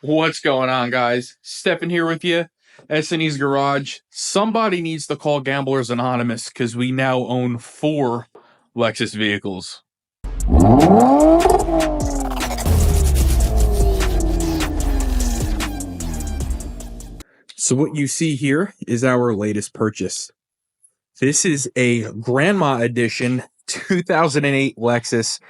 What's going on, guys? Stefan here with you, S&E's Garage. Somebody needs to call Gamblers Anonymous because we now own 4 Lexus vehicles. So what you see here is our latest purchase. This is a Grandma Edition 2008 Lexus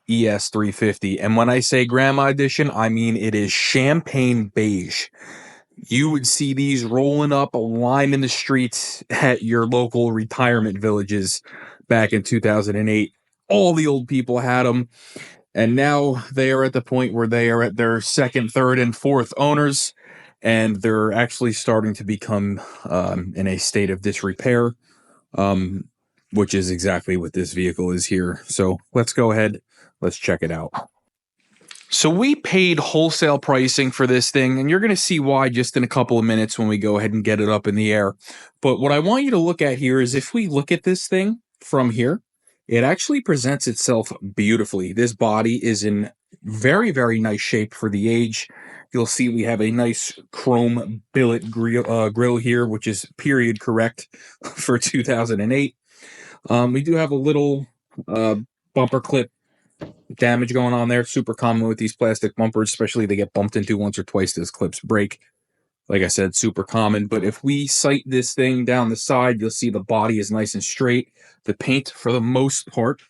ES350. And when I say Grandma Edition, I mean it is champagne beige. You would see these rolling up a line in the streets at your local retirement villages back in 2008. All the old people had them, and now they are at the point where they are at their second, third, and fourth owners, and they're actually starting to become in a state of disrepair, which is exactly what this vehicle is here. So let's go ahead, let's check it out. So we paid wholesale pricing for this thing, and you're going to see why just in a couple of minutes when we go ahead and get it up in the air. But what I want you to look at here is if we look at this thing from here, it actually presents itself beautifully. This body is in very, very nice shape for the age. You'll see we have a nice chrome billet grill here, which is period correct for 2008. We do have a little bumper clip damage going on there. Super common with these plastic bumpers, especially they get bumped into once or twice, those clips break. Like I said, super common. But if we sight this thing down the side, you'll see the body is nice and straight. The paint, for the most part,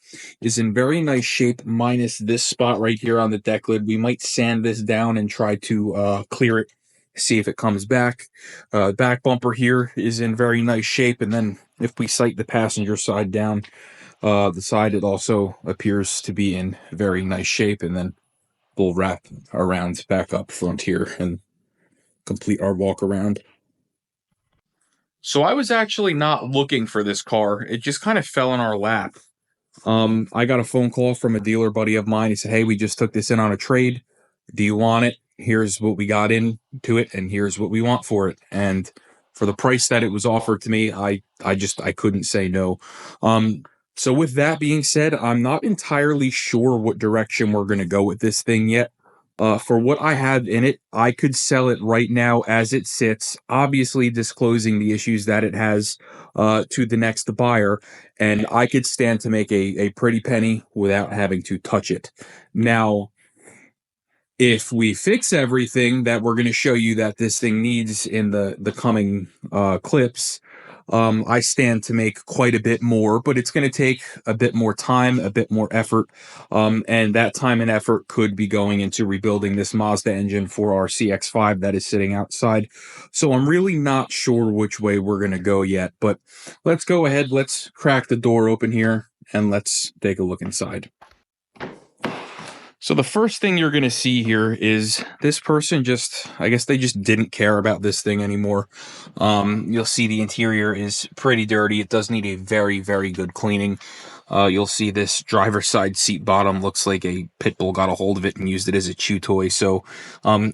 is in very nice shape, minus this spot right here on the deck lid. We might sand this down and try to clear it, see if it comes back. Back bumper here is in very nice shape. And then if we sight the passenger side down, the side, it also appears to be in very nice shape, and then we'll wrap around back up front here and complete our walk around. So I was actually not looking for this car. It just kind of fell in our lap. I got a phone call from a dealer buddy of mine. He said, "Hey, we just took this in on a trade. Do you want it? Here's what we got into it, and here's what we want for it." And for the price that it was offered to me, I couldn't say no. So with that being said, I'm not entirely sure what direction we're going to go with this thing yet. For what I have in it, I could sell it right now as it sits, obviously disclosing the issues that it has to the next buyer, and I could stand to make a pretty penny without having to touch it. Now, if we fix everything that we're going to show you that this thing needs in the coming clips, I stand to make quite a bit more, but it's going to take a bit more time, a bit more effort, and that time and effort could be going into rebuilding this Mazda engine for our CX-5 that is sitting outside. So I'm really not sure which way we're going to go yet, but let's go ahead, let's crack the door open here, and let's take a look inside. So the first thing you're going to see here is this person I guess they just didn't care about this thing anymore. You'll see the interior is pretty dirty. It does need a very, very good cleaning. You'll see this driver's side seat bottom looks like a pit bull got a hold of it and used it as a chew toy. So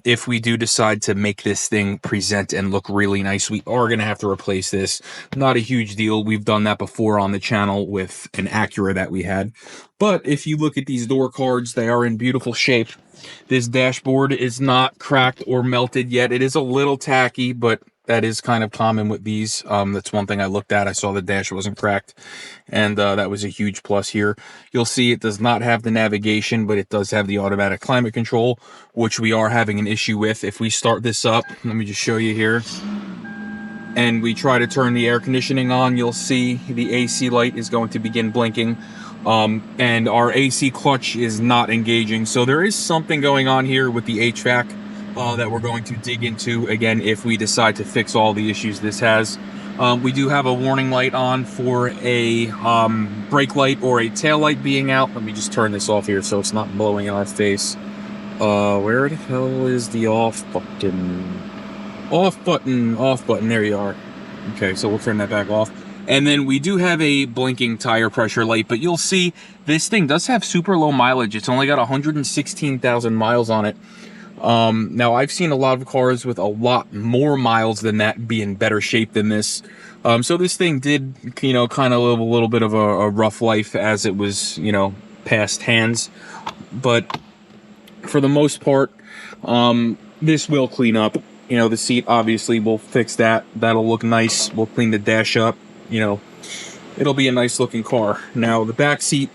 if we do decide to make this thing present and look really nice, we are going to have to replace this. Not a huge deal. We've done that before on the channel with an Acura that we had. But if you look at these door cards, they are in beautiful shape. This dashboard is not cracked or melted yet. It is a little tacky, but that is kind of common with these. That's one thing I looked at. I saw the dash wasn't cracked, and that was a huge plus here. You'll see it does not have the navigation, but it does have the automatic climate control, which we are having an issue with. If we start this up, let me just show you here, and we try to turn the air conditioning on, you'll see the AC light is going to begin blinking. And our AC clutch is not engaging. So there is something going on here with the HVAC that we're going to dig into, again, if we decide to fix all the issues this has. We do have a warning light on for a brake light or a tail light being out. Let me just turn this off here so it's not blowing in our face. Where the hell is the off button? Off button, there you are. Okay, so we'll turn that back off. And then we do have a blinking tire pressure light, but you'll see this thing does have super low mileage. It's only got 116,000 miles on it. Now, I've seen a lot of cars with a lot more miles than that be in better shape than this. So this thing did, kind of live a little bit of a rough life as it was, past hands. But for the most part, This will clean up. You know, the seat, obviously, we'll fix that. That'll look nice. We'll clean the dash up. You know, it'll be a nice looking car. Now, the back seat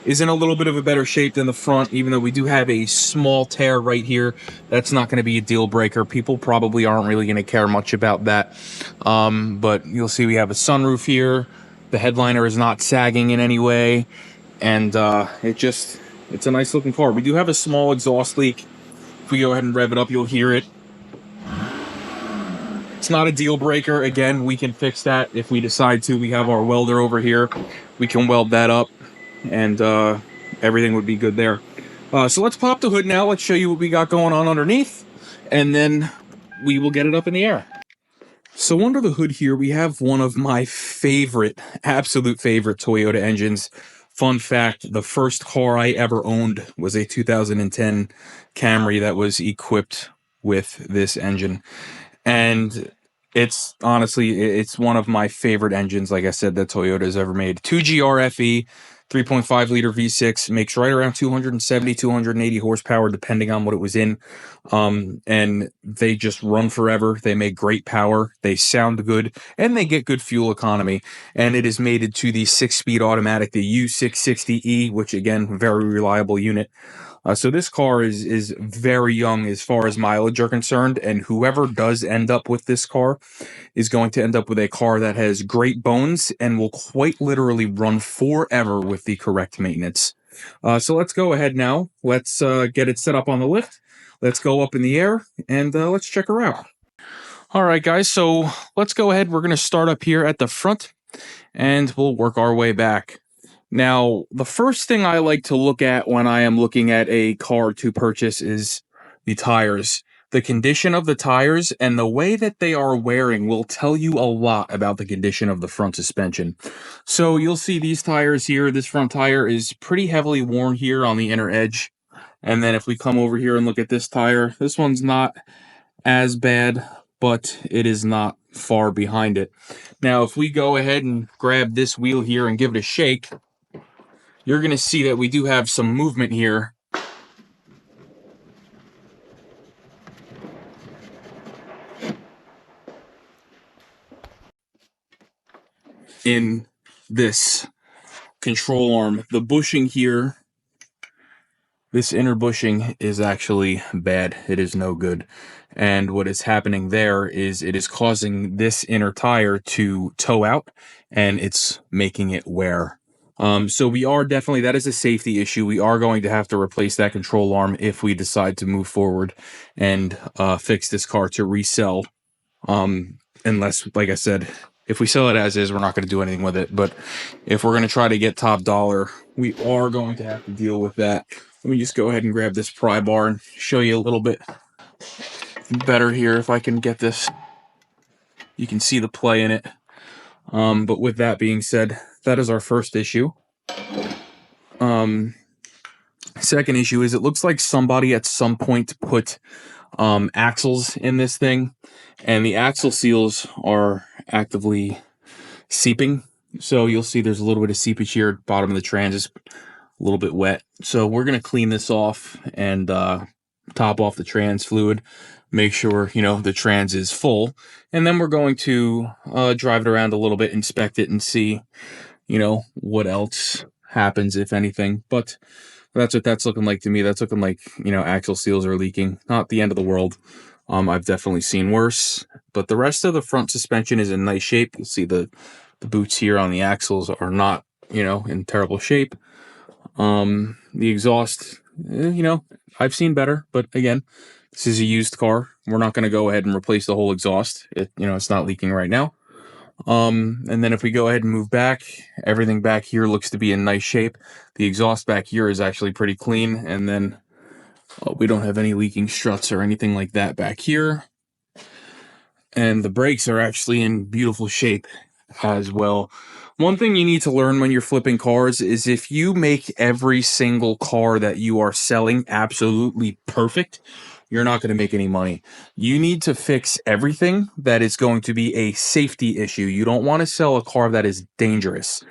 is in a little bit of a better shape than the front, even though we do have a small tear right here. That's not going to be a deal breaker. People probably aren't really going to care much about that. But you'll see we have a sunroof here. The headliner is not sagging in any way. And it's a nice looking car. We do have a small exhaust leak. If we go ahead and rev it up, you'll hear it. It's not a deal breaker. Again, we can fix that if we decide to. We have our welder over here. We can weld that up, and everything would be good there. So let's pop the hood now. Let's show you what we got going on underneath, and then we will get it up in the air. So under the hood here, we have one of my favorite, absolute favorite Toyota engines. Fun fact, the first car I ever owned was a 2010 Camry that was equipped with this engine. And it's honestly, it's one of my favorite engines, like I said, that Toyota has ever made. 2GR-FE, 3.5 liter V6, makes right around 270, 280 horsepower, depending on what it was in. And they just run forever. They make great power. They sound good, and they get good fuel economy. And it is mated to the 6-speed automatic, the U660E, which again, very reliable unit. So this car is very young as far as mileage are concerned, and whoever does end up with this car is going to end up with a car that has great bones and will quite literally run forever with the correct maintenance. So let's go ahead now. Let's get it set up on the lift. Let's go up in the air, and let's check her out. All right, guys, so let's go ahead. We're going to start up here at the front, and we'll work our way back. Now, the first thing I like to look at when I am looking at a car to purchase is the tires. The condition of the tires and the way that they are wearing will tell you a lot about the condition of the front suspension. So you'll see these tires here. This front tire is pretty heavily worn here on the inner edge. And then if we come over here and look at this tire, this one's not as bad, but it is not far behind it. Now, if we go ahead and grab this wheel here and give it a shake, you're going to see that we do have some movement here. In this control arm, the bushing here, this inner bushing is actually bad. It is no good. And what is happening there is it is causing this inner tire to toe out, and it's making it wear. So we are definitely, that is a safety issue. We are going to have to replace that control arm if we decide to move forward and fix this car to resell. Unless, like I said, if we sell it as is, we're not going to do anything with it. But if we're going to try to get top dollar, we are going to have to deal with that. Let me just go ahead and grab this pry bar and show you a little bit better here. If I can get this, you can see the play in it. But with that being said, that is our first issue. Second issue is it looks like somebody at some point put axles in this thing, and the axle seals are actively seeping. So you'll see there's a little bit of seepage here. Bottom of the trans is a little bit wet. So we're going to clean this off and top off the trans fluid. Make sure, you know, the trans is full. And then we're going to drive it around a little bit, inspect it, and see, you know, what else happens, if anything. But that's what that's looking like to me. That's looking like, you know, axle seals are leaking. Not the end of the world. I've definitely seen worse. But the rest of the front suspension is in nice shape. You'll see the boots here on the axles are not, you know, in terrible shape. The exhaust, you know, I've seen better. But again, this is a used car. We're not going to go ahead and replace the whole exhaust. You know, it's not leaking right now. And then if we go ahead and move back, everything back here looks to be in nice shape. The exhaust back here is actually pretty clean. And then we don't have any leaking struts or anything like that back here. And the brakes are actually in beautiful shape as well. One thing you need to learn when you're flipping cars is if you make every single car that you are selling absolutely perfect, you're not going to make any money. You need to fix everything that is going to be a safety issue. You don't want to sell a car that is dangerous.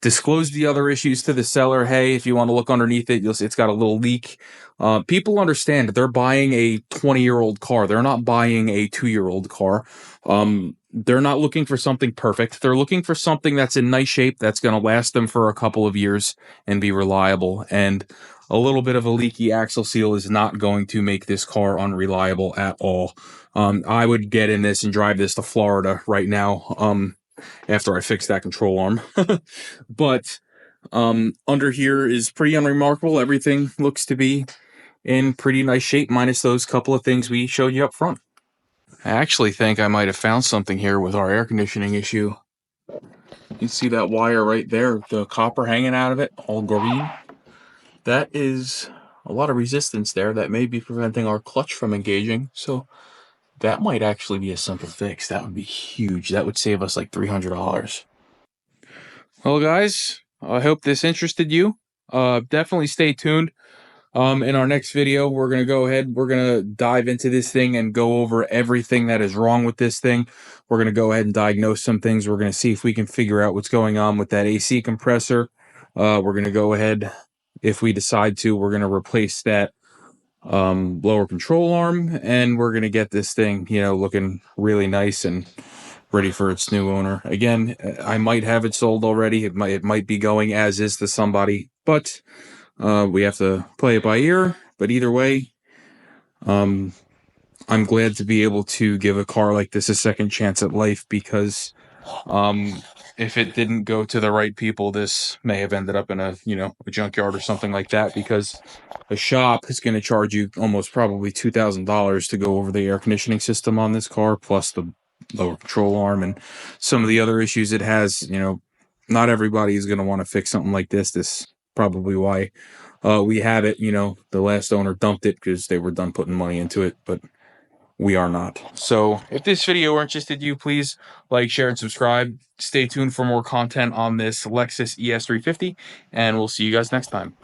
disclose the other issues to the seller. Hey, if you want to look underneath it, you'll see it's got a little leak. People understand that they're buying a 20-year-old car. They're not buying a 2-year-old car. They're not looking for something perfect. They're looking for something that's in nice shape, that's going to last them for a couple of years and be reliable. And a little bit of a leaky axle seal is not going to make this car unreliable at all. I would get in this and drive this to Florida right now. After I fix that control arm. But under here is pretty unremarkable. Everything looks to be in pretty nice shape, minus those couple of things we showed you up front. I actually think I might have found something here with our air conditioning issue. You can see that wire right there, the copper hanging out of it, all green. That is a lot of resistance there that may be preventing our clutch from engaging. So that might actually be a simple fix. That would be huge. That would save us like $300. Well, guys, I hope this interested you. Definitely stay tuned. In our next video, we're going to go ahead, we're going to dive into this thing and go over everything that is wrong with this thing. We're going to go ahead and diagnose some things. We're going to see if we can figure out what's going on with that AC compressor. We're going to go ahead, if we decide to, we're going to replace that lower control arm, and we're going to get this thing, looking really nice and ready for its new owner. Again, I might have it sold already. It might be going as is to somebody, but we have to play it by ear. But either way, I'm glad to be able to give a car like this a second chance at life, because if it didn't go to the right people, this may have ended up in a junkyard or something like that, because a shop is going to charge you almost probably $2,000 to go over the air conditioning system on this car, plus the lower control arm and some of the other issues it has. Not everybody is going to want to fix something like this. This is probably why we have it. The last owner dumped it because they were done putting money into it, but we are not. So if this video interested you, please like, share, and subscribe. Stay tuned for more content on this Lexus ES350, and we'll see you guys next time.